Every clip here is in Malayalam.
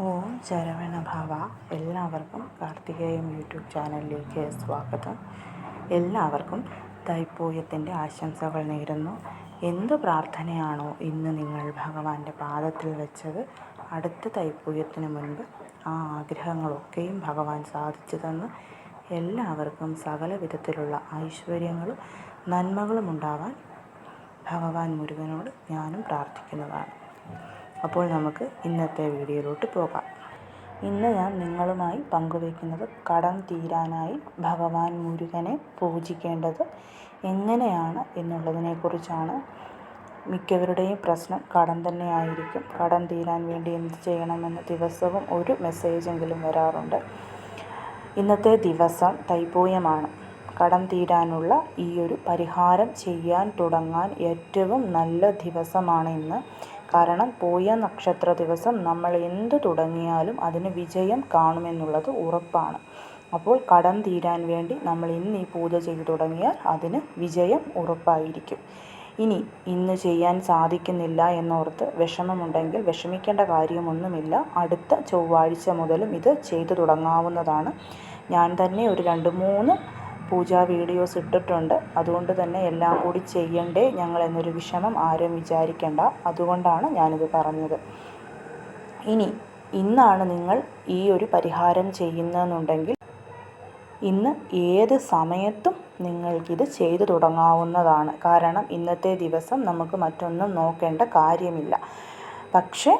ഓം ശരവണ ഭവ. എല്ലാവർക്കും കാർത്തികേയം യൂട്യൂബ് ചാനലിലേക്ക് സ്വാഗതം. എല്ലാവർക്കും തൈപ്പൂയത്തിൻ്റെ ആശംസകൾ നേരുന്നു. എന്ത് പ്രാർത്ഥനയാണോ ഇന്ന് നിങ്ങൾ ഭഗവാന്റെ പാദത്തിൽ വെച്ചത്, അടുത്ത തൈപ്പൂയത്തിന് മുൻപ് ആ ആഗ്രഹങ്ങളൊക്കെയും ഭഗവാൻ സാധിച്ചു തന്ന് എല്ലാവർക്കും സകല വിധത്തിലുള്ള ഐശ്വര്യങ്ങളും നന്മകളും ഉണ്ടാവാൻ ഭഗവാൻ മുരുകനോട് ഞാനും പ്രാർത്ഥിക്കുന്നതാണ്. അപ്പോൾ നമുക്ക് ഇന്നത്തെ വീഡിയോയിലോട്ട് പോകാം. ഇന്ന് ഞാൻ നിങ്ങളുമായി പങ്കുവയ്ക്കുന്നത് കടം തീരാനായി ഭഗവാൻ മുരുകനെ പൂജിക്കേണ്ടത് എങ്ങനെയാണ് എന്നുള്ളതിനെക്കുറിച്ചാണ്. മിക്കവരുടെയും പ്രശ്നം കടം തന്നെയായിരിക്കും. കടം തീരാൻ വേണ്ടി എന്ത് ചെയ്യണമെന്ന് ദിവസവും ഒരു മെസ്സേജെങ്കിലും വരാറുണ്ട്. ഇന്നത്തെ ദിവസം തൈപ്പൂയമാണ്. കടം തീരാനുള്ള ഈ ഒരു പരിഹാരം ചെയ്യാൻ തുടങ്ങാൻ ഏറ്റവും നല്ല ദിവസമാണ് ഇന്ന്. കാരണം പൂയ നക്ഷത്ര ദിവസം നമ്മൾ എന്ത് തുടങ്ങിയാലും അതിന് വിജയം കാണുമെന്നുള്ളത് ഉറപ്പാണ്. അപ്പോൾ കടം തീരാൻ വേണ്ടി നമ്മൾ ഇന്ന് ഈ പൂജ ചെയ്തു തുടങ്ങിയാൽ അതിന് വിജയം ഉറപ്പായിരിക്കും. ഇന്ന് ചെയ്യാൻ സാധിക്കുന്നില്ല എന്നോർത്ത് വിഷമമുണ്ടെങ്കിൽ വിഷമിക്കേണ്ട കാര്യമൊന്നുമില്ല. അടുത്ത ചൊവ്വാഴ്ച മുതലും ഇത് ചെയ്തു തുടങ്ങാവുന്നതാണ്. ഞാൻ തന്നെ ഒരു 2-3 പൂജാ വീഡിയോസ് ഇട്ടിട്ടുണ്ട്. അതുകൊണ്ട് തന്നെ എല്ലാം കൂടി ചെയ്യണ്ടേ ഞങ്ങൾ എന്നൊരു വിഷമം ആരും വിചാരിക്കേണ്ട. അതുകൊണ്ടാണ് ഞാനിത് പറഞ്ഞത്. ഇന്നാണ് നിങ്ങൾ ഈ ഒരു പരിഹാരം ചെയ്യുന്നതെന്നുണ്ടെങ്കിൽ ഇന്ന് ഏത് സമയത്തും നിങ്ങൾക്കിത് ചെയ്തു തുടങ്ങാവുന്നതാണ്. കാരണം ഇന്നത്തെ ദിവസം നമുക്ക് മറ്റൊന്നും നോക്കേണ്ട കാര്യമില്ല. പക്ഷേ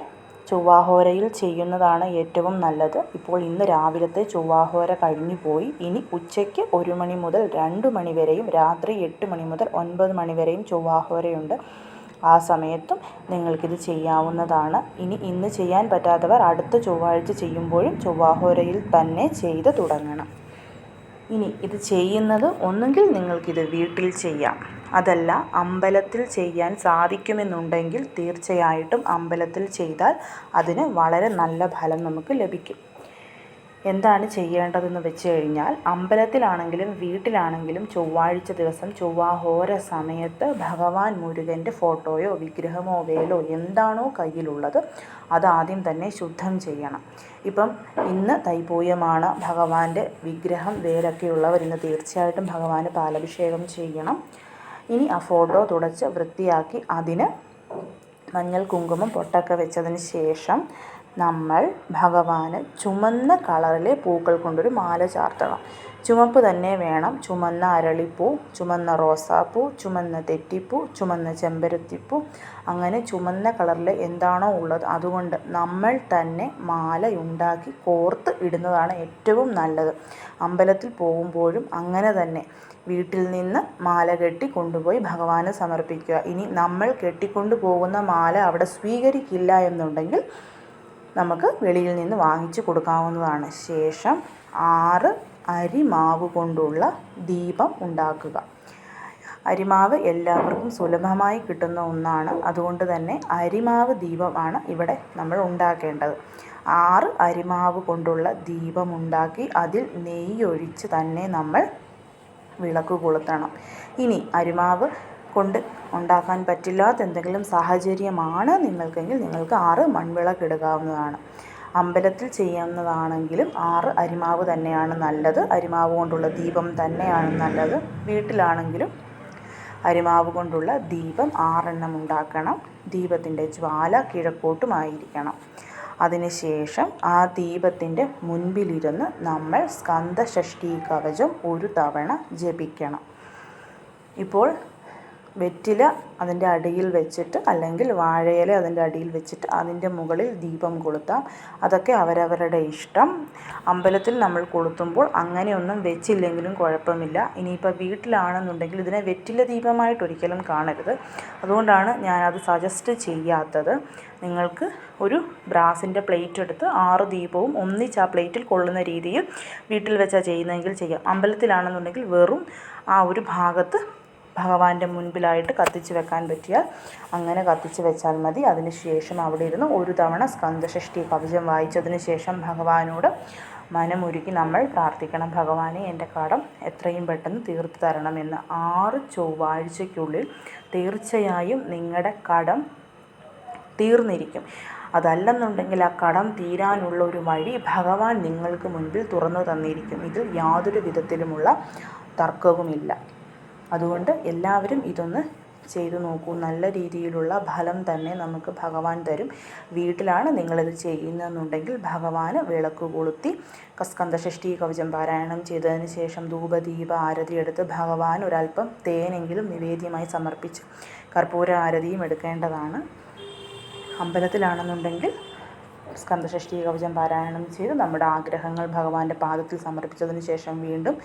ചൊവ്വാഹോരയിൽ ചെയ്യുന്നതാണ് ഏറ്റവും നല്ലത്. ഇപ്പോൾ ഇന്ന് രാവിലത്തെ ചൊവ്വാഹോര കഴിഞ്ഞു പോയി. ഇനി ഉച്ചയ്ക്ക് 1 മണി മുതൽ 2 മണി വരെയും രാത്രി 8 മണി മുതൽ 9 മണി വരെയും ചൊവ്വാഹോരയുണ്ട്. ആ സമയത്തും നിങ്ങൾക്കിത് ചെയ്യാവുന്നതാണ്. ഇന്ന് ചെയ്യാൻ പറ്റാത്തവർ അടുത്ത ചൊവ്വാഴ്ച ചെയ്യുമ്പോഴും ചൊവ്വാഹോരയിൽ തന്നെ ചെയ്ത് തുടങ്ങണം. ഇത് ചെയ്യുന്നത് ഒന്നുകിൽ നിങ്ങൾക്കിത് വീട്ടിൽ ചെയ്യാം, അതല്ല അമ്പലത്തിൽ ചെയ്യാൻ സാധിക്കുമെന്നുണ്ടെങ്കിൽ തീർച്ചയായിട്ടും അമ്പലത്തിൽ ചെയ്താൽ അതിന് വളരെ നല്ല ഫലം നമുക്ക് ലഭിക്കും. എന്താണ് ചെയ്യേണ്ടതെന്ന് വെച്ച് കഴിഞ്ഞാൽ, അമ്പലത്തിലാണെങ്കിലും വീട്ടിലാണെങ്കിലും ചൊവ്വാഴ്ച ദിവസം ചൊവ്വാഹോര സമയത്ത് ഭഗവാൻ മുരുകൻ്റെ ഫോട്ടോയോ വിഗ്രഹമോ വേലോ എന്താണോ കയ്യിലുള്ളത് അതാദ്യം തന്നെ ശുദ്ധം ചെയ്യണം. ഇപ്പം ഇന്ന് തൈപ്പൂയമാണ്. ഭഗവാന്റെ വിഗ്രഹം വേലൊക്കെ ഉള്ളവർ ഇന്ന് തീർച്ചയായിട്ടും ഭഗവാന് പാലഭിഷേകം ചെയ്യണം. ആ ഫോട്ടോ തുടച്ച് വൃത്തിയാക്കി അതിന് മഞ്ഞൾ കുങ്കുമം പൊട്ടൊക്കെ വെച്ചതിന് ശേഷം നമ്മൾ ഭഗവാന് ചുമന്ന കളറിലെ പൂക്കൾ കൊണ്ടൊരു മാല ചാർത്തണം. ചുമപ്പ് തന്നെ വേണം. ചുമന്ന അരളിപ്പൂ, ചുമന്ന റോസാപ്പൂ, ചുമന്ന തെറ്റിപ്പൂ, ചുമന്ന ചെമ്പരത്തിപ്പൂ, അങ്ങനെ ചുമന്ന കളറിൽ എന്താണോ ഉള്ളത് അതുകൊണ്ട് നമ്മൾ തന്നെ മാലയുണ്ടാക്കി കോർത്ത് ഇടുന്നതാണ് ഏറ്റവും നല്ലത്. അമ്പലത്തിൽ പോകുമ്പോഴും അങ്ങനെ തന്നെ വീട്ടിൽ നിന്ന് മാല കെട്ടി കൊണ്ടുപോയി ഭഗവാന് സമർപ്പിക്കുക. നമ്മൾ കെട്ടിക്കൊണ്ടു പോകുന്ന മാല അവിടെ സ്വീകരിക്കില്ല എന്നുണ്ടെങ്കിൽ നമുക്ക് വെളിയിൽ നിന്ന് വാങ്ങിച്ചു കൊടുക്കാവുന്നതാണ്. ശേഷം 6 അരിമാവ് കൊണ്ടുള്ള ദീപം ഉണ്ടാക്കുക. അരിമാവ് എല്ലാവർക്കും സുലഭമായി കിട്ടുന്ന ഒന്നാണ്. അതുകൊണ്ട് തന്നെ അരിമാവ് ദീപമാണ് ഇവിടെ നമ്മൾ ഉണ്ടാക്കേണ്ടത്. 6 അരിമാവ് കൊണ്ടുള്ള ദീപം ഉണ്ടാക്കി അതിൽ നെയ്യൊഴിച്ച് തന്നെ നമ്മൾ വിളക്ക് കൊളുത്തണം. അരിമാവ് കൊണ്ട് ഉണ്ടാക്കാൻ പറ്റില്ലാത്ത എന്തെങ്കിലും സാഹചര്യമാണ് നിങ്ങൾക്കെങ്കിൽ നിങ്ങൾക്ക് 6 മൺവിളക്ക് ഇടുകാവുന്നതാണ്. അമ്പലത്തിൽ ചെയ്യുന്നതാണെങ്കിലും 6 അരിമാവ് തന്നെയാണ് നല്ലത്. അരിമാവ് കൊണ്ടുള്ള ദീപം തന്നെയാണ് നല്ലത്. വീട്ടിലാണെങ്കിലും അരിമാവ് കൊണ്ടുള്ള ദീപം 6 എണ്ണം ഉണ്ടാക്കണം. ദീപത്തിൻ്റെ ജ്വാല കിഴക്കോട്ടുമായിരിക്കണം. അതിനുശേഷം ആ ദീപത്തിൻ്റെ മുൻപിലിരുന്ന് നമ്മൾ സ്കന്ദഷഷ്ഠി കവചം 1 തവണ ജപിക്കണം. ഇപ്പോൾ വെറ്റില അതിൻ്റെ അടിയിൽ വെച്ചിട്ട് അല്ലെങ്കിൽ വാഴയില അതിൻ്റെ അടിയിൽ വെച്ചിട്ട് അതിൻ്റെ മുകളിൽ ദീപം കൊളുത്താം. അതൊക്കെ അവരവരുടെ ഇഷ്ടം. അമ്പലത്തിൽ നമ്മൾ കൊളുത്തുമ്പോൾ അങ്ങനെയൊന്നും വെച്ചില്ലെങ്കിലും കുഴപ്പമില്ല. ഇനിയിപ്പോൾ വീട്ടിലാണെന്നുണ്ടെങ്കിൽ ഇതിനെ വെറ്റില ദീപമായിട്ട് ഒരിക്കലും കാണരുത്. അതുകൊണ്ടാണ് ഞാനത് സജസ്റ്റ് ചെയ്യാത്തത്. നിങ്ങൾക്ക് ഒരു ബ്രാസിൻ്റെ പ്ലേറ്റ് എടുത്ത് 6 ദീപവും ഒന്നിച്ച് ആ പ്ലേറ്റിൽ കൊള്ളുന്ന രീതിയിൽ വീട്ടിൽ വെച്ചാൽ ചെയ്യുന്നതെങ്കിൽ ചെയ്യാം. അമ്പലത്തിലാണെന്നുണ്ടെങ്കിൽ വെറും ആ ഒരു ഭാഗത്ത് ഭഗവാന്റെ മുൻപിലായിട്ട് കത്തിച്ച് വെക്കാൻ പറ്റിയാൽ അങ്ങനെ കത്തിച്ച് വെച്ചാൽ മതി. അതിനുശേഷം അവിടെ ഇരുന്ന് 1 തവണ സ്കന്ദഷഷ്ഠി കവചം വായിച്ചതിന് ശേഷം ഭഗവാനോട് മനമുരുകി നമ്മൾ പ്രാർത്ഥിക്കണം. ഭഗവാനെ, എൻ്റെ കടം എത്രയും പെട്ടെന്ന് തീർത്തു തരണമെന്ന്. 6 ചൊവ്വാഴ്ചയ്ക്കുള്ളിൽ തീർച്ചയായും നിങ്ങളുടെ കടം തീർന്നിരിക്കും. അതല്ലെന്നുണ്ടെങ്കിൽ ആ കടം തീരാനുള്ള ഒരു വഴി ഭഗവാൻ നിങ്ങൾക്ക് മുൻപിൽ തുറന്നു തന്നിരിക്കും. ഇതിൽ യാതൊരു വിധത്തിലുമുള്ള തർക്കവുമില്ല. അതുകൊണ്ട് എല്ലാവരും ഇതൊന്ന് ചെയ്തു നോക്കൂ. നല്ല രീതിയിലുള്ള ഫലം തന്നെ നമുക്ക് ഭഗവാൻ തരും. വീട്ടിലാണ് നിങ്ങളിത് ചെയ്യുന്നതെന്നുണ്ടെങ്കിൽ ഭഗവാന് വിളക്ക് കൊളുത്തി സ്കന്ദഷഷ്ഠി കവചം പാരായണം ചെയ്തതിന് ശേഷം ധൂപദീപ ആരതി എടുത്ത് ഭഗവാൻ ഒരല്പം തേനെങ്കിലും നിവേദ്യമായി സമർപ്പിച്ച് കർപ്പൂര ആരതിയും എടുക്കേണ്ടതാണ്. അമ്പലത്തിലാണെന്നുണ്ടെങ്കിൽ സ്കന്ദഷഷ്ഠി കവചം പാരായണം ചെയ്ത് നമ്മുടെ ആഗ്രഹങ്ങൾ ഭഗവാന്റെ പാദത്തിൽ സമർപ്പിച്ചതിന് ശേഷം വീണ്ടും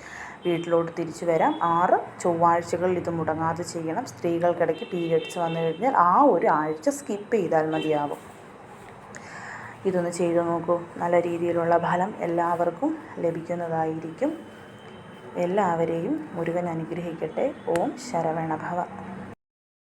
വീട്ടിലോട്ട് തിരിച്ചു വരാം. 6 ചൊവ്വാഴ്ചകളിൽ ഇത് മുടങ്ങാതെ ചെയ്യണം. സ്ത്രീകൾക്കിടയ്ക്ക് പീരിയഡ്സ് വന്നു കഴിഞ്ഞാൽ ആ ഒരു ആഴ്ച സ്കിപ്പ് ചെയ്താൽ മതിയാവും. ഇതൊന്ന് ചെയ്തു നോക്കൂ. നല്ല രീതിയിലുള്ള ഫലം എല്ലാവർക്കും ലഭിക്കുന്നതായിരിക്കും. എല്ലാവരെയും മുരുകൻ അനുഗ്രഹിക്കട്ടെ. ഓം ശരവണഭവ.